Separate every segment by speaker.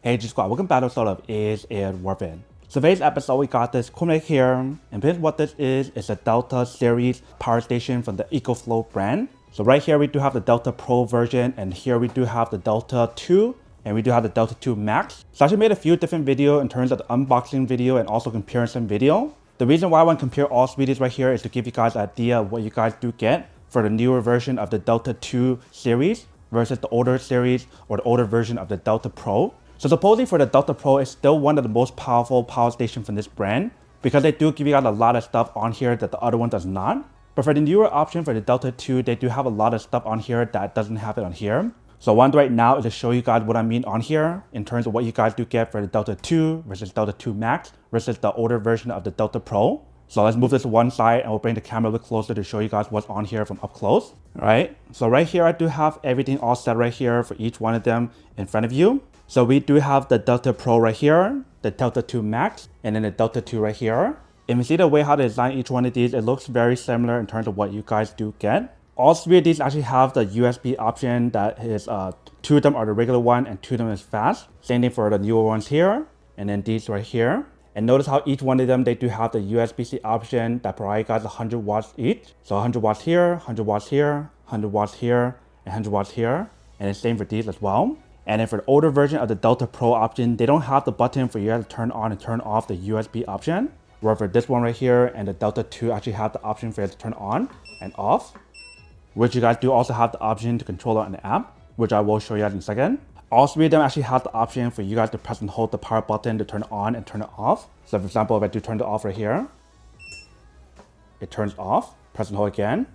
Speaker 1: Hey G Squad, welcome back to episode of Is It Worth It? So today's episode we got this cool make here, and this what this is a Delta series power station from the Ecoflow brand. So right here we do have the Delta Pro version, and here we do have the Delta 2, and we do have the Delta 2 Max. So I actually made a few different videos in terms of the unboxing video and also comparison video. The reason why I want to compare all three of these right here is to give you guys an idea of what you guys do get for the newer version of the Delta 2 series versus the older series or the older version of the Delta Pro. So supposedly for the Delta Pro, it's still one of the most powerful power stations from this brand because they do give you guys a lot of stuff on here that the other one does not. But for the newer option for the Delta 2, they do have a lot of stuff on here that doesn't have it on here. So one right now is to show you guys what I mean on here in terms of what you guys do get for the Delta 2 versus Delta 2 Max versus the older version of the Delta Pro. So let's move this to one side and we'll bring the camera a little closer to show you guys what's on here from up close. All right, so right here I do have everything all set right here for each one of them in front of you. So we do have the Delta Pro right here, the Delta 2 Max, and then the Delta 2 right here. If you see the way how they design each one of these, it looks very similar in terms of what you guys do get. All three of these actually have the USB option that is, two of them are the regular one and two of them is fast. Same thing for the newer ones here, and then these right here. And notice how each one of them, they do have the USB-C option that provides you guys 100 watts each. So 100 watts here, 100 watts here, 100 watts here, and 100 watts here. And the same for these as well. And then for the older version of the Delta Pro option, they don't have the button for you to turn on and turn off the USB option. Where for this one right here and the Delta 2 actually have the option for you to turn on and off. Which you guys do also have the option to control it on the app, which I will show you guys in a second. All three of them actually have the option for you guys to press and hold the power button to turn it on and turn it off. So for example, if I do turn it off right here, it turns off. Press and hold again.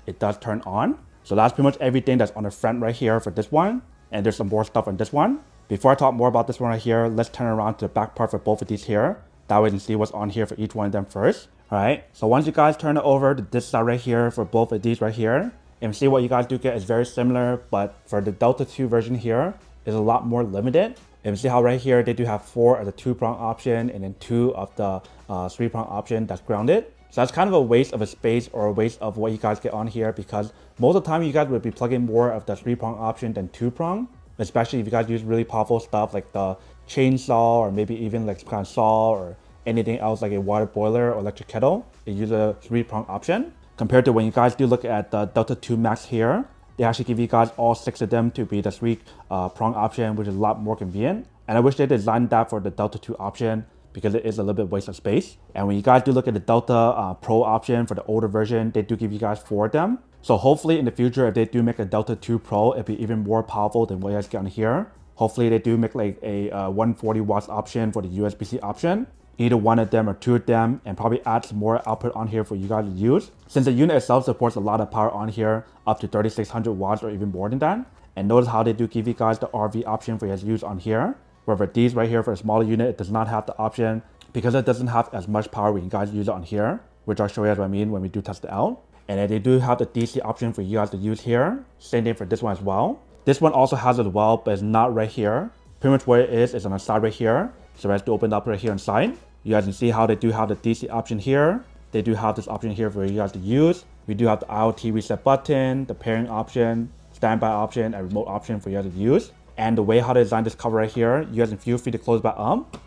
Speaker 1: It does turn on. So that's pretty much everything that's on the front right here for this one. And there's some more stuff on this one. Before I talk more about this one right here, let's turn around to the back part for both of these here. That way you can see what's on here for each one of them first. All right, so once you guys turn it over to this side right here for both of these right here, and see what you guys do get is very similar, but for the Delta 2 version here is a lot more limited. And see how right here they do have 4 of the 2-prong option and then 2 of the 3-prong option that's grounded. So that's kind of a waste of a space or a waste of what you guys get on here because most of the time you guys would be plugging more of the 3-prong option than 2-prong, especially if you guys use really powerful stuff like the chainsaw or maybe even like some kind of saw or anything else like a water boiler or electric kettle. It uses a 3-prong option. Compared to when you guys do look at the Delta 2 Max here, they actually give you guys all 6 of them to be the 3-prong option, which is a lot more convenient. And I wish they designed that for the Delta 2 option because it is a little bit waste of space. And when you guys do look at the Delta Pro option for the older version, they do give you guys 4 of them. So hopefully in the future, if they do make a Delta 2 Pro, it'll be even more powerful than what you guys get on here. Hopefully they do make like a 140 watts option for the USB-C option. Either one of them or 2 of them, and probably add some more output on here for you guys to use. Since the unit itself supports a lot of power on here, up to 3600 watts or even more than that. And notice how they do give you guys the RV option for you guys to use on here. Where for these right here for a smaller unit, it does not have the option because it doesn't have as much power when you guys use it on here, which I'll show you what I mean when we do test it out. And then they do have the DC option for you guys to use here. Same thing for this one as well. This one also has it as well, but it's not right here. Pretty much where it is on the side right here. So I have to open it up right here inside. You guys can see how they do have the DC option here. They do have this option here for you guys to use. We do have the IoT reset button, the pairing option, standby option, and remote option for you guys to use. And the way how they designed this cover right here, you guys can feel free to close back up.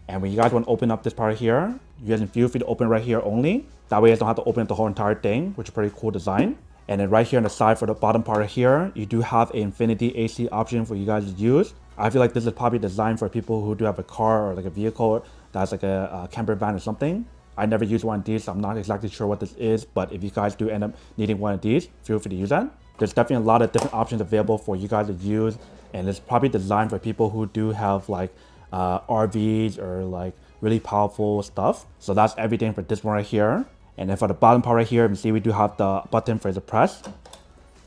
Speaker 1: And when you guys want to open up this part here, you guys can feel free to open right here only. That way you guys don't have to open up the whole entire thing, which is a pretty cool design. And then right here on the side for the bottom part right here, you do have an infinity AC option for you guys to use. I feel like this is probably designed for people who do have a car or like a vehicle that's like a camper van or something. I never used one of these, so I'm not exactly sure what this is, but if you guys do end up needing one of these, feel free to use that. There's definitely a lot of different options available for you guys to use, and it's probably designed for people who do have like RVs or like really powerful stuff. So that's everything for this one right here. And then for the bottom part right here, you can see we do have the button for the press.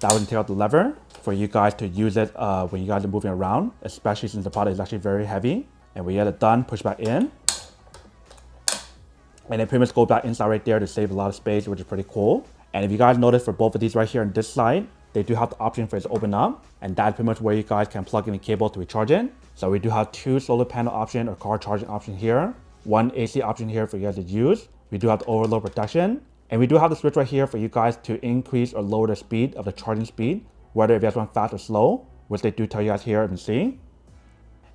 Speaker 1: That would take out the lever for you guys to use it when you guys are moving around, especially since the product is actually very heavy. And when you get it done, push back in. And then pretty much go back inside right there to save a lot of space, which is pretty cool. And if you guys notice for both of these right here on this side, they do have the option for it to open up. And that's pretty much where you guys can plug in the cable to recharge it. So we do have 2 solar panel option or car charging option here. 1 AC option here for you guys to use. We do have the overload protection. And we do have the switch right here for you guys to increase or lower the speed of the charging speed, whether if you guys want fast or slow. which they do tell you guys here, you can see.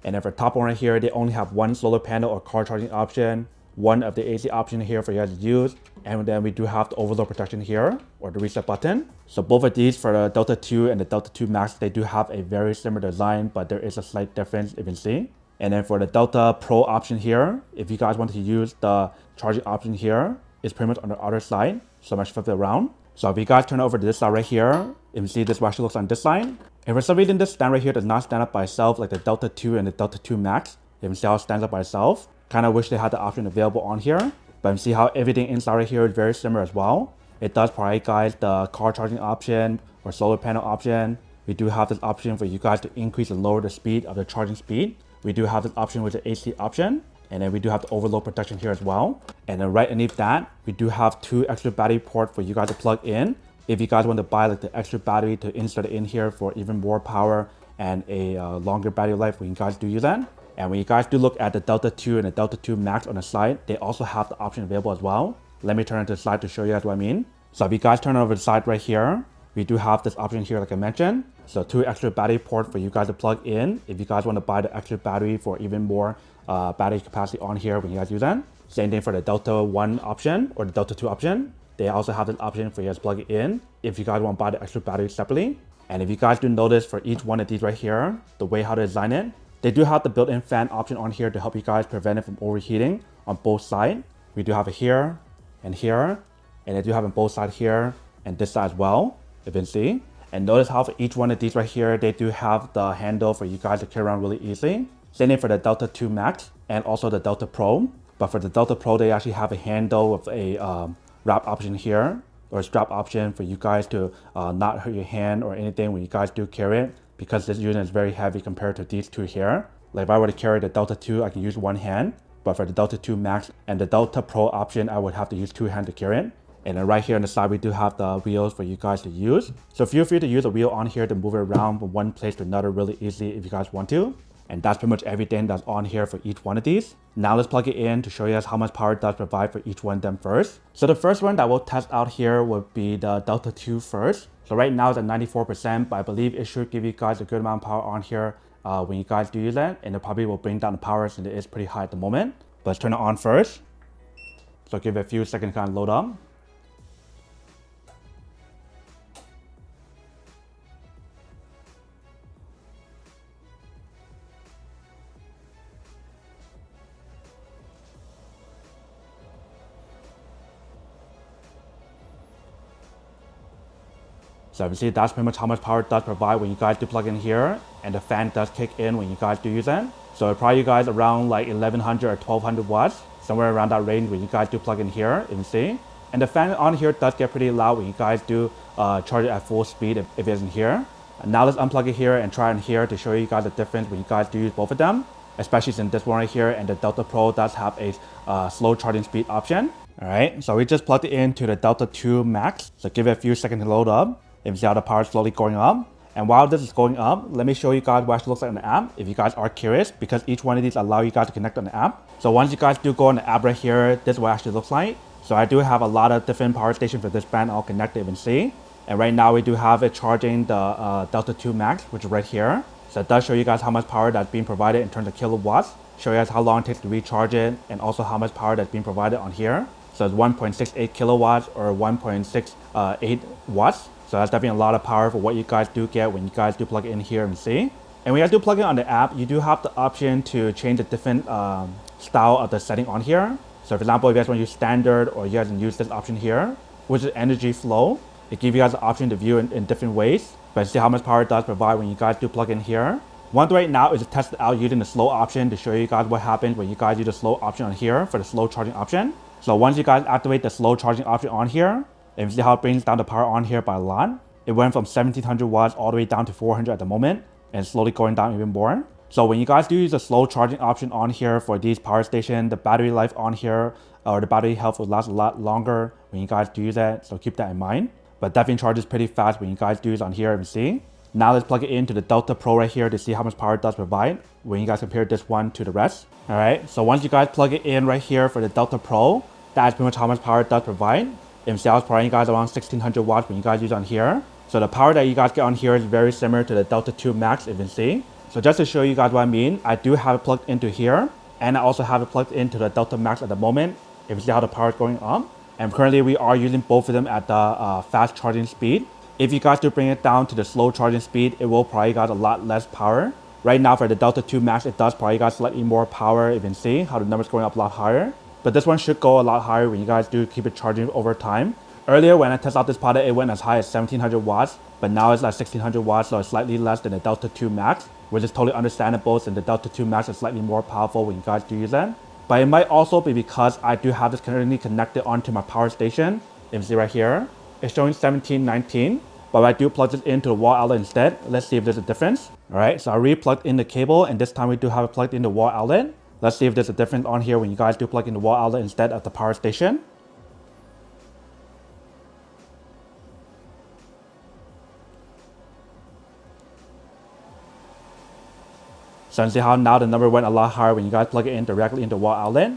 Speaker 1: And then for top one right here, they only have one solar panel or car charging option, one of the AC option here for you guys to use. And then we do have the overload protection here, or the reset button. So both of these for the Delta 2 and the Delta 2 Max, they do have a very similar design, but there is a slight difference, you can see. And then for the Delta Pro option here, if you guys want to use the charging option here, it's pretty much on the other side. So I'm going to flip it around. So if you guys turn over to this side right here, you can see this actually looks on this side. And for some reason, this stand right here does not stand up by itself like the Delta 2 and the Delta 2 Max. You can see how it stands up by itself. Kind of wish they had the option available on here. But you see how everything inside right here is very similar as well. It does provide guys the car charging option or solar panel option. We do have this option for you guys to increase and lower the speed of the charging speed. We do have this option with the AC option. And then we do have the overload protection here as well. And then right underneath that, we do have 2 extra battery ports for you guys to plug in. If you guys want to buy like the extra battery to insert it in here for even more power and a longer battery life, when you guys do use that. And when you guys do look at the Delta 2 and the Delta 2 Max on the side, they also have the option available as well. Let me turn it to the side to show you guys what I mean. So if you guys turn over the side right here, we do have this option here like I mentioned. So 2 extra battery ports for you guys to plug in if you guys want to buy the extra battery for even more battery capacity on here when you guys use that. Same thing for the Delta 1 option or the Delta 2 option. They also have this option for you guys to plug it in if you guys want to buy the extra battery separately. And if you guys do notice for each one of these right here, the way how to design it, they do have the built-in fan option on here to help you guys prevent it from overheating on both sides. We do have it here, and they do have it on both sides here and this side as well, if you can see. And notice how for each one of these right here, they do have the handle for you guys to carry around really easily. Same thing for the Delta 2 Max and also the Delta Pro. But for the Delta Pro, they actually have a handle with a wrap option here, or a strap option for you guys to not hurt your hand or anything when you guys do carry it, because this unit is very heavy compared to these two here. Like if I were to carry the Delta 2, I can use one hand, but for the Delta 2 Max and the Delta Pro option, I would have to use 2 hands to carry it. And then right here on the side, we do have the wheels for you guys to use. So feel free to use a wheel on here to move it around from one place to another really easily if you guys want to. And that's pretty much everything that's on here for each one of these. Now let's plug it in to show you guys how much power it does provide for each one of them first. So the first one that we'll test out here would be the Delta 2 first. So right now it's at 94%, but I believe it should give you guys a good amount of power on here when you guys do use that. And it probably will bring down the power since it is pretty high at the moment. But let's turn it on first. So give it a few seconds to kind of load up. So you see that's pretty much how much power it does provide when you guys do plug in here, and the fan does kick in when you guys do use it. So it probably you guys around like 1100 or 1200 watts, somewhere around that range when you guys do plug in here, you can see. And the fan on here does get pretty loud when you guys do charge it at full speed if it isn't here. And now let's unplug it here and try it in here to show you guys the difference when you guys do use both of them, especially since this one right here and the Delta Pro does have a slow charging speed option. All right, so we just plugged it into the Delta 2 Max. So give it a few seconds to load up. You can see how the power is slowly going up. And while this is going up, let me show you guys what it looks like on the app if you guys are curious, because each one of these allow you guys to connect on the app. So once you guys do go on the app right here, this is what it actually looks like. So I do have a lot of different power stations for this brand all connected, you can see. And right now we do have it charging the Delta 2 Max, which is right here. So it does show you guys how much power that's being provided in terms of kilowatts. Show you guys how long it takes to recharge it, and also how much power that's being provided on here. So it's 1.68 kilowatts or 1.68 watts. So that's definitely a lot of power for what you guys do get when you guys do plug it in here and see. And when you guys do plug it on the app, you do have the option to change the different style of the setting on here. So for example, if you guys want to use standard, or you guys can use this option here, which is energy flow. It gives you guys the option to view in different ways. But see how much power it does provide when you guys do plug in here. One thing right now is to test it out using the slow option to show you guys what happens when you guys use the slow option on here for the slow charging option. So once you guys activate the slow charging option on here, and you see how it brings down the power on here by a lot. It went from 1700 watts all the way down to 400 at the moment, and slowly going down even more. So when you guys do use the slow charging option on here for these power stations, the battery life on here, or the battery health will last a lot longer when you guys do use that. So keep that in mind. But definitely charges pretty fast when you guys do use on here, and see. Now let's plug it into the Delta Pro right here to see how much power it does provide when you guys compare this one to the rest. All right, so once you guys plug it in right here for the Delta Pro, that's pretty much how much power it does provide. MCL is providing you guys around 1600 watts when you guys use on here. So the power that you guys get on here is very similar to the Delta 2 Max, if you can see. So just to show you guys what I mean, I do have it plugged into here, and I also have it plugged into the Delta Max at the moment. If you see how the power is going up. And currently we are using both of them at the fast charging speed. If you guys do bring it down to the slow charging speed, it will probably got a lot less power. Right now for the Delta 2 Max, it does probably got slightly more power. You can see how the numbers going up a lot higher. But this one should go a lot higher when you guys do keep it charging over time. Earlier when I tested out this product, it went as high as 1700 watts, but now it's like 1600 watts, so it's slightly less than the Delta 2 Max, which is totally understandable since the Delta 2 Max is slightly more powerful when you guys do use it. But it might also be because I do have this currently connected onto my power station. You can see right here, it's showing 1719, but I do plug this into the wall outlet instead. Let's see if there's a difference. All right, so I re-plugged in the cable, and this time we do have it plugged in the wall outlet. Let's see if there's a difference on here when you guys do plug in the wall outlet instead of the power station. So you can see how now the number went a lot higher when you guys plug it in directly into the wall outlet.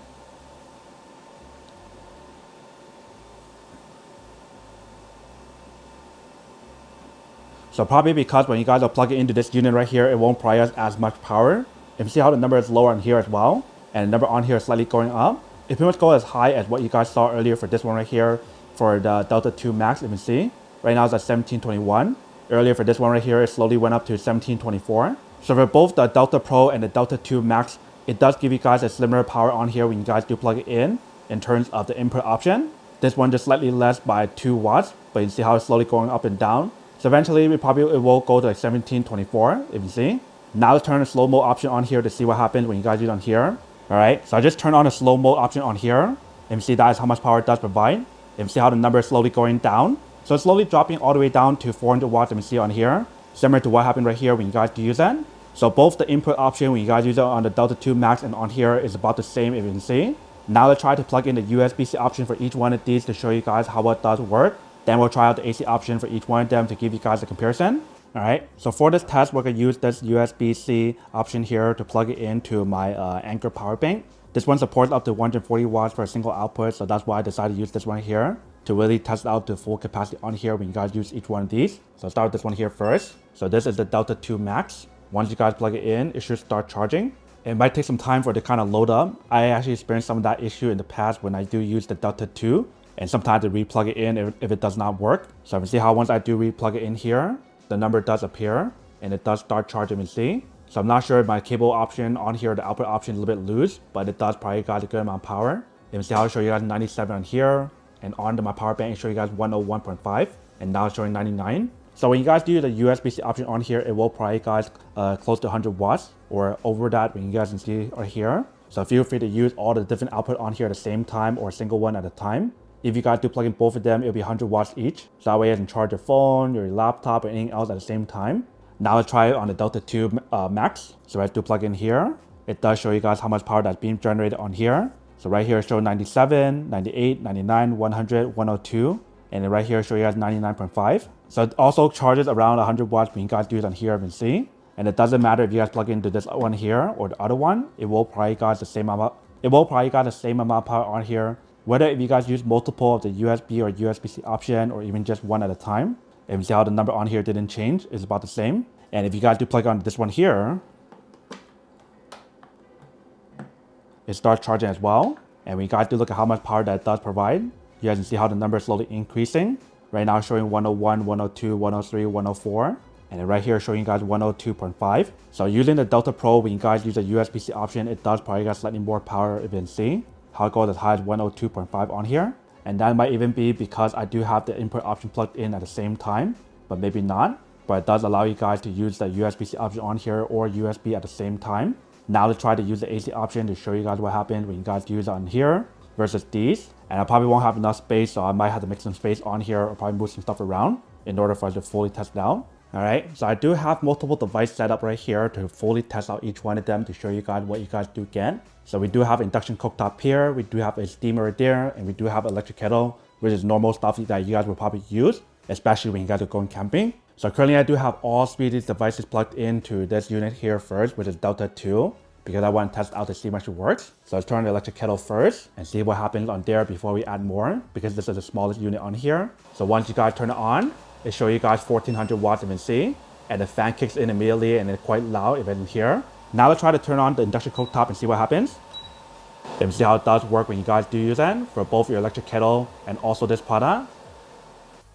Speaker 1: So probably because when you guys are plugging into this unit right here, it won't provide as much power. If you see how the number is lower on here as well, and the number on here is slightly going up, it pretty much goes as high as what you guys saw earlier for this one right here for the Delta 2 Max. If you see, right now it's at 1721. Earlier for this one right here, it slowly went up to 1724. So for both the Delta Pro and the Delta 2 Max, it does give you guys a similar power on here when you guys do plug it in terms of the input option. This one just slightly less by 2 watts, but you see how it's slowly going up and down. So eventually it will go to like 1724, if you see. Now let's turn the slow mode option on here to see what happens when you guys use it on here. All right, so I just turned on the slow mode option on here. And you see that is how much power it does provide. And you see how the number is slowly going down. So it's slowly dropping all the way down to 400 watts, and you see on here. Similar to what happened right here when you guys do use that. So both the input option when you guys use it on the Delta 2 Max and on here is about the same, if you can see. Now let's try to plug in the USB-C option for each one of these to show you guys how it does work. Then we'll try out the AC option for each one of them to give you guys a comparison. All right, so for this test, we're gonna use this USB-C option here to plug it into my Anchor power bank. This one supports up to 140 watts for a single output, so that's why I decided to use this one here to really test out the full capacity on here when you guys use each one of these. So I'll start with this one here first. So this is the Delta 2 Max. Once you guys plug it in, it should start charging. It might take some time for it to kind of load up. I actually experienced some of that issue in the past when I do use the Delta 2. And sometimes I re-plug it in if it does not work. So you can see how once I do re-plug it in here, the number does appear and it does start charging, you see. So I'm not sure if my cable option on here, the output option is a little bit loose, but it does probably got a good amount of power. You can see how I show you guys 97 on here, and on my power bank, I show you guys 101.5, and now it's showing 99. So when you guys do the USB-C option on here, it will probably guys close to 100 watts or over that when you guys can see right here. So feel free to use all the different output on here at the same time or a single one at a time. If you guys do plug in both of them, it'll be 100 watts each. So that way you can charge your phone, your laptop, or anything else at the same time. Now let's try it on the Delta 2 Max. So I do plug in here. It does show you guys how much power that's being generated on here. So right here it shows 97, 98, 99, 100, 102. And then right here it shows you guys 99.5. So it also charges around 100 watts when you guys do it on here, you can see. And it doesn't matter if you guys plug into this one here or the other one. It will probably got the same amount. It will probably got the same amount of power on here. Whether if you guys use multiple of the USB or USB-C option or even just one at a time. And you see how the number on here didn't change, it's about the same. And if you guys do plug on this one here, it starts charging as well. And when you guys do look at how much power that it does provide, you guys can see how the number is slowly increasing. Right now it's showing 101, 102, 103, 104. And then right here showing you guys 102.5. So using the Delta Pro, when you guys use the USB-C option, it does probably got slightly more power, if you can see how it goes as high as 102.5 on here. And that might even be because I do have the input option plugged in at the same time, but maybe not. But it does allow you guys to use the USB-C option on here or USB at the same time. Now let's try to use the AC option to show you guys what happens when you guys use it on here versus these. And I probably won't have enough space, so I might have to make some space on here or probably move some stuff around in order for us to fully test it out. All right, so I do have multiple devices set up right here to fully test out each one of them to show you guys what you guys do get. So we do have induction cooktop here, we do have a steamer right there, and we do have electric kettle, which is normal stuff that you guys will probably use, especially when you guys are going camping. So currently I do have all three of these devices plugged into this unit here first, which is Delta 2, because I want to test out to see how much it works. So let's turn on the electric kettle first and see what happens on there before we add more, because this is the smallest unit on here. So once you guys turn it on, it shows you guys 1400 watts if you can see. And the fan kicks in immediately and it's quite loud if you can hear. Now let's try to turn on the induction cooktop and see what happens. You can see how it does work when you guys do use it for both your electric kettle and also this product.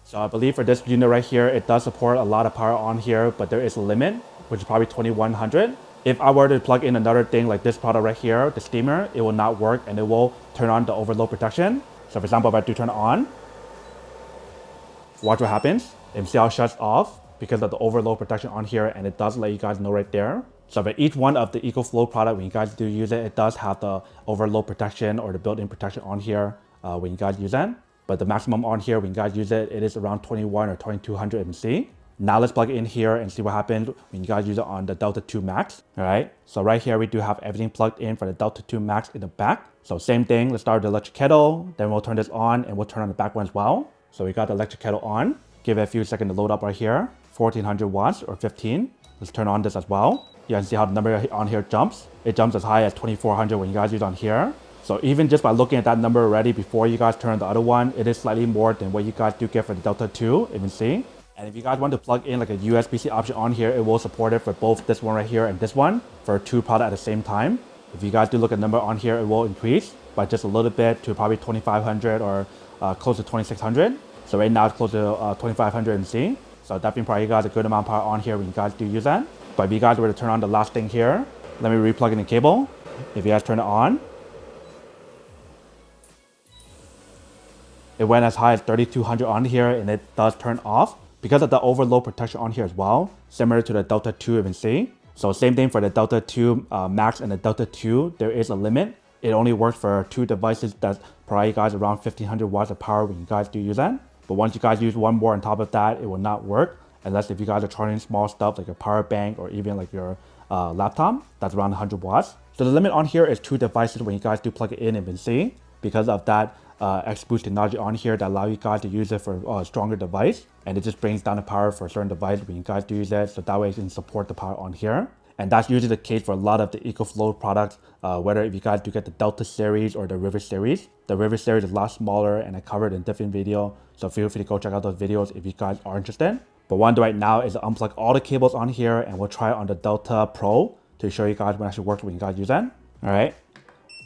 Speaker 1: So I believe for this unit right here, it does support a lot of power on here, but there is a limit, which is probably 2100. If I were to plug in another thing like this product right here, the steamer, it will not work and it will turn on the overload protection. So for example, if I do turn it on, watch what happens. You can see how it shuts off because of the overload protection on here, and it does let you guys know right there. So for each one of the Ecoflow product, when you guys do use it, it does have the overload protection or the built-in protection on here when you guys use it. But the maximum on here, when you guys use it, it is around 21 or 2200 MC. Now let's plug it in here and see what happens when you guys use it on the Delta 2 Max. All right, so right here, we do have everything plugged in for the Delta 2 Max in the back. So same thing, let's start with the electric kettle, then we'll turn this on and we'll turn on the back one as well. So we got the electric kettle on. Give it a few seconds to load up right here. 1400 watts or 15. Let's turn on this as well. You can see how the number on here jumps. It jumps as high as 2400 when you guys use it on here. So even just by looking at that number already before you guys turn on the other one, it is slightly more than what you guys do get for the Delta 2, you can see. And if you guys want to plug in like a USB-C option on here, it will support it for both this one right here and this one for two products at the same time. If you guys do look at the number on here, it will increase by just a little bit to probably 2500 or close to 2600. So right now it's close to 2500 MC. So definitely probably you guys a good amount of power on here when you guys do use that. But if you guys were to turn on the last thing here, let me replug in the cable. If you guys turn it on, it went as high as 3200 on here and it does turn off because of the overload protection on here as well, similar to the Delta 2 you can see. So same thing for the Delta 2 Max and the Delta 2, there is a limit. It only works for two devices that provide you guys around 1500 watts of power when you guys do use that. But once you guys use one more on top of that, it will not work unless if you guys are charging small stuff like a power bank or even like your laptop, that's around 100 watts. So the limit on here is two devices when you guys do plug it in and can see because of that X-Boost technology on here that allow you guys to use it for a stronger device, and it just brings down the power for a certain device when you guys do use it, so that way you can support the power on here. And that's usually the case for a lot of the Ecoflow products, whether if you guys do get the Delta series or the River series. The River series is a lot smaller and I covered in different video, so feel free to go check out those videos if you guys are interested. But what I'll do right now is unplug all the cables on here and we'll try on the Delta Pro to show you guys what actually works when you guys use that. All right,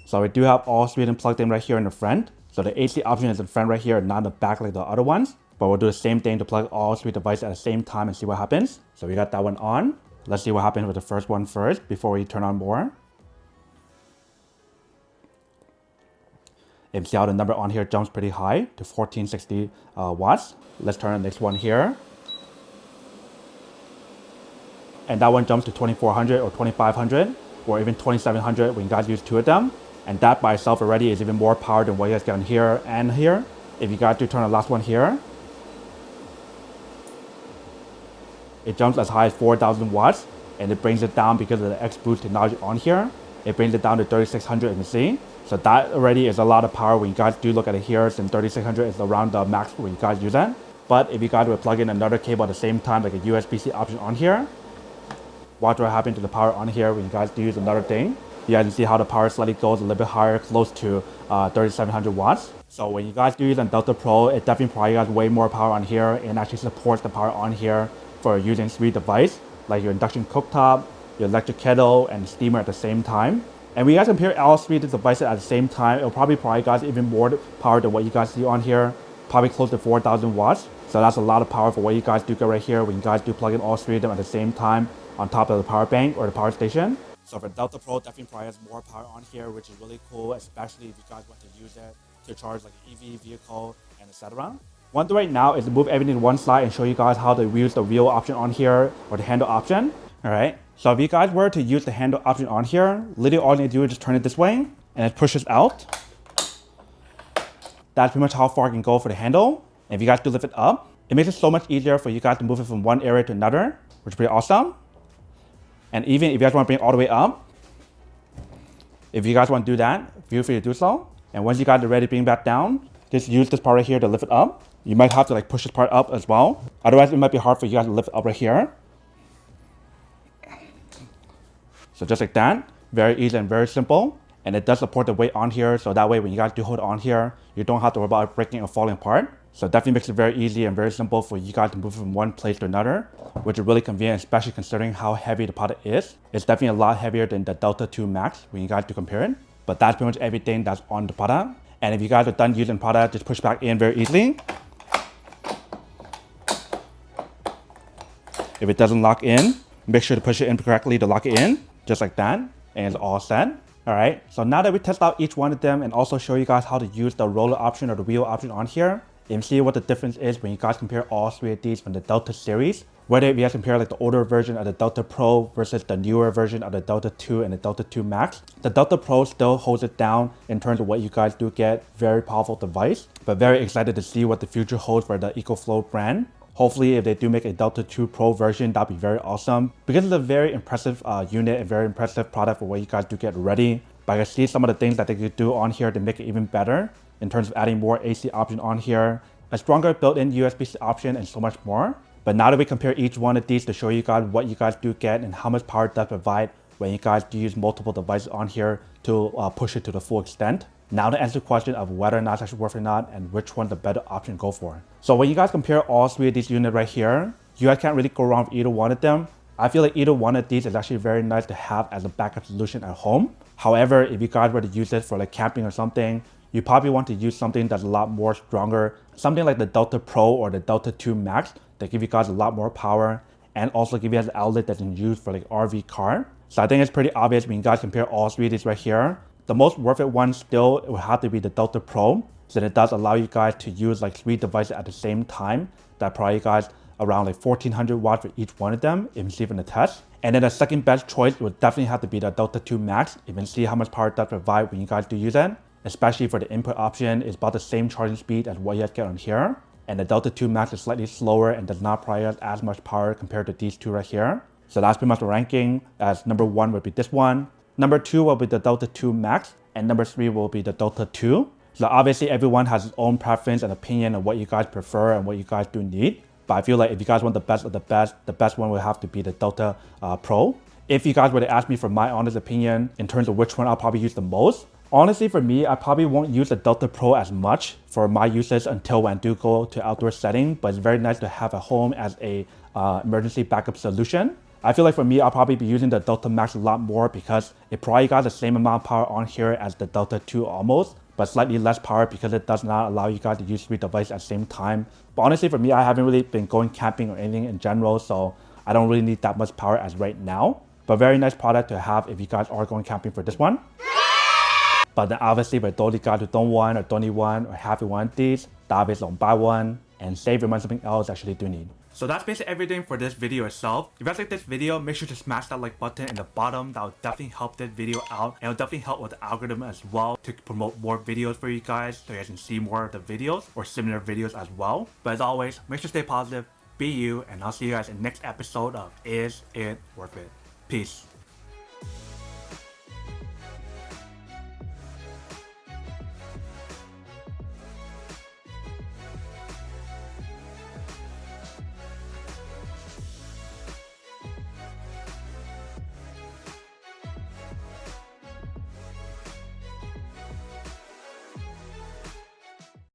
Speaker 1: so we do have all three of them plugged in right here in the front. So the AC option is in front right here, not in the back like the other ones. But we'll do the same thing to plug all three devices at the same time and see what happens. So we got that one on. Let's see what happens with the first one first before we turn on more. You can see how the number on here jumps pretty high to 1460 watts. Let's turn on the next one here. And that one jumps to 2400 or 2500 or even 2700 when you guys use two of them. And that by itself already is even more power than what you guys get on here and here. If you guys do turn on the last one here, it jumps as high as 4000 watts and it brings it down because of the X-Boost technology on here. It brings it down to 3600 MC. So that already is a lot of power when you guys do look at it here, since 3600 is around the max when you guys use that. But if you guys would plug in another cable at the same time, like a USB-C option on here, watch what happens to the power on here when you guys do use another thing. You guys can see how the power slightly goes a little bit higher, close to 3700 watts. So when you guys do use a Delta Pro, it definitely provides you guys way more power on here and actually supports the power on here for using three devices, like your induction cooktop, your electric kettle, and steamer at the same time. And when you guys compare all three devices at the same time, it'll probably provide you guys even more power than what you guys see on here, probably close to 4000 watts. So that's a lot of power for what you guys do get right here when you guys do plug in all three of them at the same time on top of the power bank or the power station. So for Delta Pro, definitely provides more power on here, which is really cool, especially if you guys want to use it to charge like an EV vehicle and etc. What I'll do right now is to move everything to one side and show you guys how to use the wheel option on here or the handle option. All right. So if you guys were to use the handle option on here, literally all you need to do is just turn it this way and it pushes out. That's pretty much how far I can go for the handle. And if you guys do lift it up, it makes it so much easier for you guys to move it from one area to another, which is pretty awesome. And even if you guys want to bring it all the way up, if you guys want to do that, feel free to do so. And once you guys are ready to bring it back down, just use this part right here to lift it up. You might have to like push this part up as well. Otherwise, it might be hard for you guys to lift it up right here. So just like that, very easy and very simple. And it does support the weight on here. So that way, when you guys do hold it on here, you don't have to worry about it breaking or falling apart. So definitely makes it very easy and very simple for you guys to move from one place to another, which is really convenient, especially considering how heavy the product is. It's definitely a lot heavier than the Delta 2 Max when you guys do compare it. But that's pretty much everything that's on the product. And if you guys are done using the product, just push back in very easily. If it doesn't lock in, make sure to push it in correctly to lock it in, just like that, and it's all set. All right, so now that we test out each one of them and also show you guys how to use the roller option or the wheel option on here, you can see what the difference is when you guys compare all three of these from the Delta series. Whether if you guys compare like the older version of the Delta Pro versus the newer version of the Delta 2 and the Delta 2 Max, the Delta Pro still holds it down in terms of what you guys do get. Very powerful device, but very excited to see what the future holds for the Ecoflow brand. Hopefully, if they do make a Delta 2 Pro version, that'd be very awesome because it's a very impressive unit, a very impressive product for what you guys do get ready. But I can see some of the things that they could do on here to make it even better in terms of adding more AC option on here, a stronger built-in USB-C option, and so much more. But now that we compare each one of these to show you guys what you guys do get and how much power it does provide when you guys do use multiple devices on here to push it to the full extent. Now to answer the question of whether or not it's actually worth it or not and which one the better option to go for. So when you guys compare all three of these units right here, you guys can't really go wrong with either one of them. I feel like either one of these is actually very nice to have as a backup solution at home. However, if you guys were to use it for like camping or something, you probably want to use something that's a lot more stronger, something like the Delta Pro or the Delta 2 Max that give you guys a lot more power and also give you guys an outlet that you can use for like RV car. So I think it's pretty obvious when you guys compare all three of these right here. The most worth it one still will have to be the Delta Pro, so it does allow you guys to use like 3 devices at the same time. That probably guys around like 1400 watts for each one of them, if you see from the test. And then the second best choice would definitely have to be the Delta 2 Max. You can see how much power it does provide when you guys do use it. Especially for the input option, it's about the same charging speed as what you guys get on here. And the Delta 2 Max is slightly slower and does not provide as much power compared to these two right here. So that's pretty much the ranking, as number 1 would be this one. Number 2 will be the Delta 2 Max, and number 3 will be the Delta 2. So obviously everyone has his own preference and opinion on what you guys prefer and what you guys do need. But I feel like if you guys want the best of the best one will have to be the Delta Pro. If you guys were to ask me for my honest opinion in terms of which one I'll probably use the most, honestly for me, I probably won't use the Delta Pro as much for my usage until when I do go to outdoor setting, but it's very nice to have at home as a emergency backup solution. I feel like for me, I'll probably be using the Delta Max a lot more because it probably got the same amount of power on here as the Delta 2 almost, but slightly less power because it does not allow you guys to use 3 devices at the same time. But honestly, for me, I haven't really been going camping or anything in general, so I don't really need that much power as right now. But very nice product to have if you guys are going camping for this one. But then obviously for those guys who don't want or don't need one or have one of these, obviously don't buy one and save your money on something else that you actually do need. So that's basically everything for this video itself. If you guys like this video, make sure to smash that like button in the bottom. That will definitely help this video out, and it will definitely help with the algorithm as well to promote more videos for you guys so you guys can see more of the videos or similar videos as well. But as always, make sure to stay positive, be you, and I'll see you guys in the next episode of Is It Worth It? Peace.